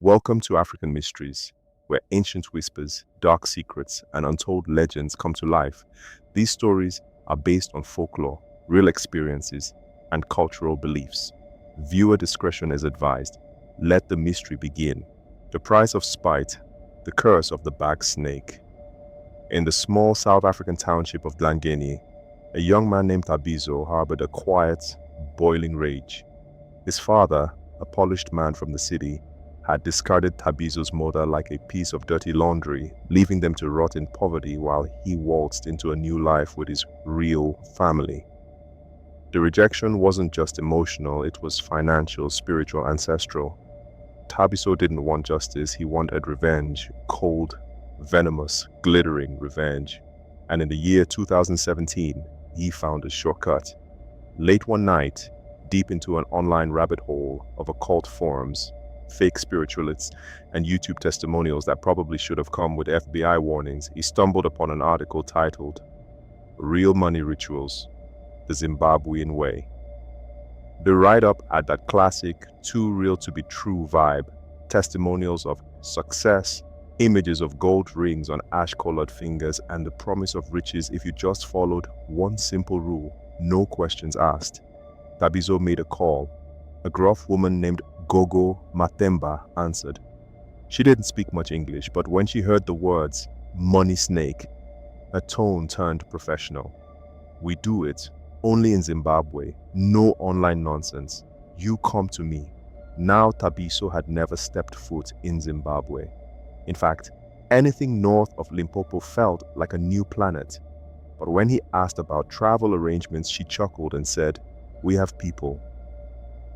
Welcome to African Mysteries, where ancient whispers, dark secrets, and untold legends come to life. These stories are based on folklore, real experiences, and cultural beliefs. Viewer discretion is advised. Let the mystery begin. The price of spite, the curse of the bag snake. In the small South African township of Dlangeni, a young man named Tabizo harbored a quiet, boiling rage. His father, a polished man from the city, had discarded Tabizo's mother like a piece of dirty laundry, leaving them to rot in poverty while he waltzed into a new life with his real family. The rejection wasn't just emotional, it was financial, spiritual, ancestral. Tabizo didn't want justice, he wanted revenge, cold, venomous, glittering revenge. And in the year 2017, he found a shortcut. Late one night, deep into an online rabbit hole of occult forums, fake spiritualists, and YouTube testimonials that probably should have come with FBI warnings, he stumbled upon an article titled, "Real Money Rituals, the Zimbabwean Way." The write-up had that classic, too real to be true vibe, testimonials of success, images of gold rings on ash-colored fingers, and the promise of riches if you just followed one simple rule, no questions asked. Tabizo made a call. A gruff woman named Gogo Matemba answered. She didn't speak much English, but when she heard the words, money snake, her tone turned professional. "We do it, only in Zimbabwe, no online nonsense. You come to me." Now Tabizo had never stepped foot in Zimbabwe. In fact, anything north of Limpopo felt like a new planet. But when he asked about travel arrangements, she chuckled and said, "We have people."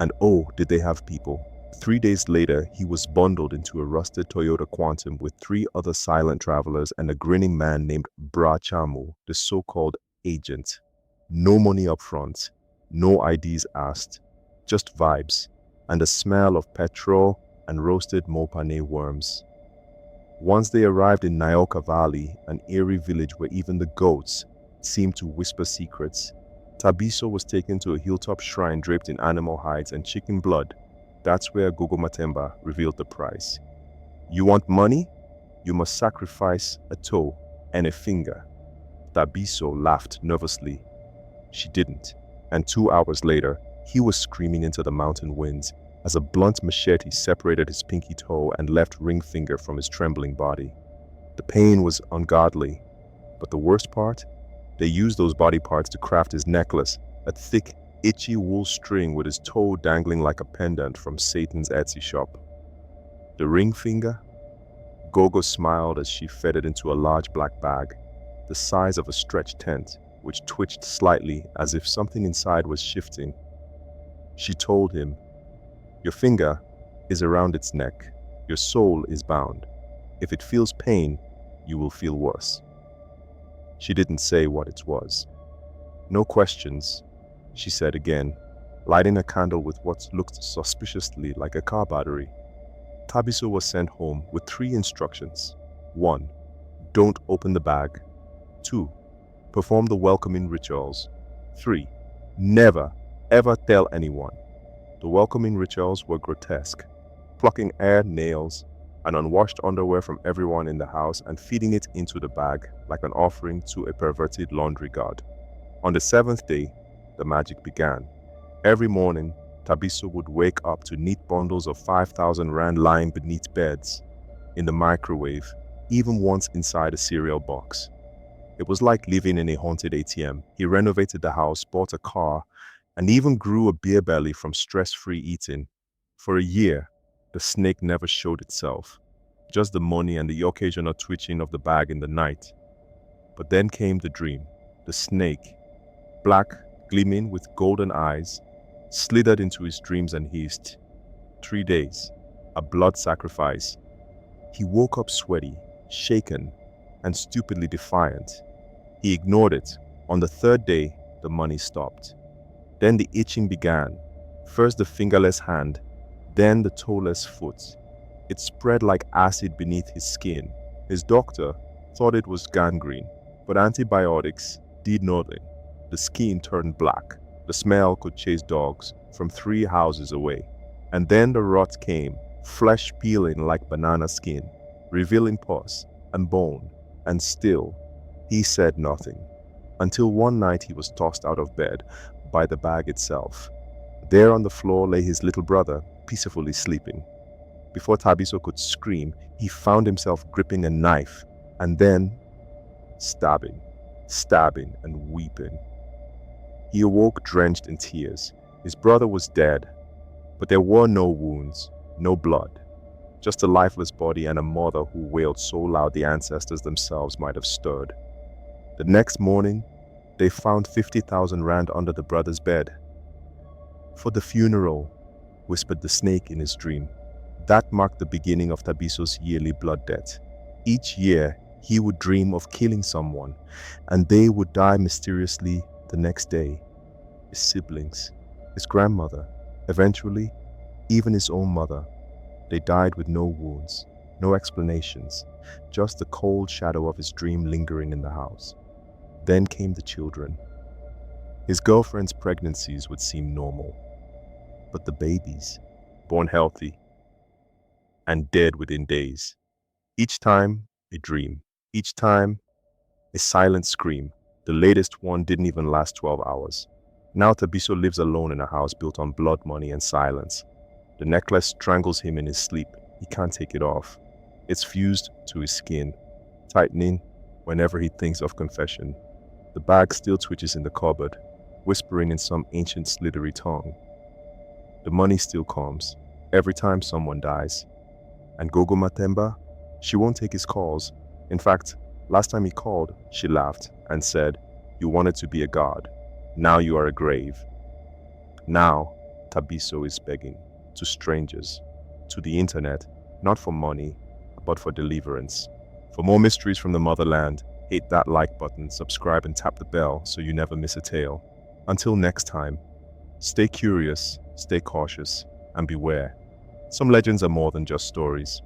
And oh, did they have people. 3 days later, he was bundled into a rusted Toyota Quantum with 3 other silent travelers and a grinning man named Bra Chamu, the so-called agent. No money up front, no IDs asked, just vibes, and the smell of petrol and roasted mopane worms. Once they arrived in Nyoka Valley, an eerie village where even the goats seemed to whisper secrets, Tabizo was taken to a hilltop shrine draped in animal hides and chicken blood. That's where Gogo Matemba revealed the price. "You want money? You must sacrifice a toe and a finger." Tabizo laughed nervously. She didn't, and 2 hours later, he was screaming into the mountain winds as a blunt machete separated his pinky toe and left ring finger from his trembling body. The pain was ungodly, but the worst part? They used those body parts to craft his necklace, a thick, itchy wool string with his toe dangling like a pendant from Satan's Etsy shop. The ring finger? Gogo smiled as she fed it into a large black bag, the size of a stretched tent, which twitched slightly as if something inside was shifting. She told him, "Your finger is around its neck. Your soul is bound. If it feels pain, you will feel worse." She didn't say what it was. "No questions," she said again, lighting a candle with what looked suspiciously like a car battery. Tabizo was sent home with 3 instructions. 1. Don't open the bag. 2. Perform the welcoming rituals. 3. Never, ever tell anyone. The welcoming rituals were grotesque, plucking hair, nails, and unwashed underwear from everyone in the house and feeding it into the bag like an offering to a perverted laundry god. On the 7th day, the magic began. Every morning, Tabizo would wake up to neat bundles of 5,000 rand lying beneath beds, in the microwave, even once inside a cereal box. It was like living in a haunted ATM. He renovated the house, bought a car, and even grew a beer belly from stress-free eating. For a year, the snake never showed itself, just the money and the occasional twitching of the bag in the night. But then came the dream. The snake, black, gleaming with golden eyes, slithered into his dreams and hissed. 3 days, a blood sacrifice. He woke up sweaty, shaken, and stupidly defiant. He ignored it. On the 3rd day, the money stopped. Then the itching began. First the fingerless hand, then the toeless foot. It spread like acid beneath his skin. His doctor thought it was gangrene, but antibiotics did nothing. The skin turned black. The smell could chase dogs from 3 houses away. And then the rot came. flesh peeling like banana skin, revealing pus and bone, and still he said nothing. Until one night he was tossed out of bed by the bag itself. There on the floor lay his little brother, peacefully sleeping. Before Tabiso could scream, he found himself gripping a knife and then stabbing, stabbing and weeping. He awoke drenched in tears. His brother was dead, but there were no wounds, no blood, just a lifeless body and a mother who wailed so loud the ancestors themselves might have stirred. The next morning, they found 50,000 rand under the brother's bed. "For the funeral," whispered the snake in his dream. That marked the beginning of Tabiso's yearly blood debt. Each year, he would dream of killing someone, and they would die mysteriously the next day. His siblings, his grandmother, eventually, even his own mother. They died with no wounds, no explanations, just the cold shadow of his dream lingering in the house. Then came the children. His girlfriend's pregnancies would seem normal, but the babies, born healthy and dead within days. Each time, a dream. Each time, a silent scream. The latest one didn't even last 12 hours. Now Tabiso lives alone in a house built on blood money and silence. The necklace strangles him in his sleep. He can't take it off. It's fused to his skin, tightening whenever he thinks of confession. The bag still twitches in the cupboard, whispering in some ancient slithery tongue. The money still comes, every time someone dies. And Gogo Matemba, she won't take his calls. In fact, last time he called, she laughed and said, "You wanted to be a god. Now you are a grave." Now, Tabiso is begging, to strangers, to the internet, not for money, but for deliverance. For more mysteries from the Motherland, hit that like button, subscribe and tap the bell so you never miss a tale. Until next time, stay curious, stay cautious, and beware. Some legends are more than just stories.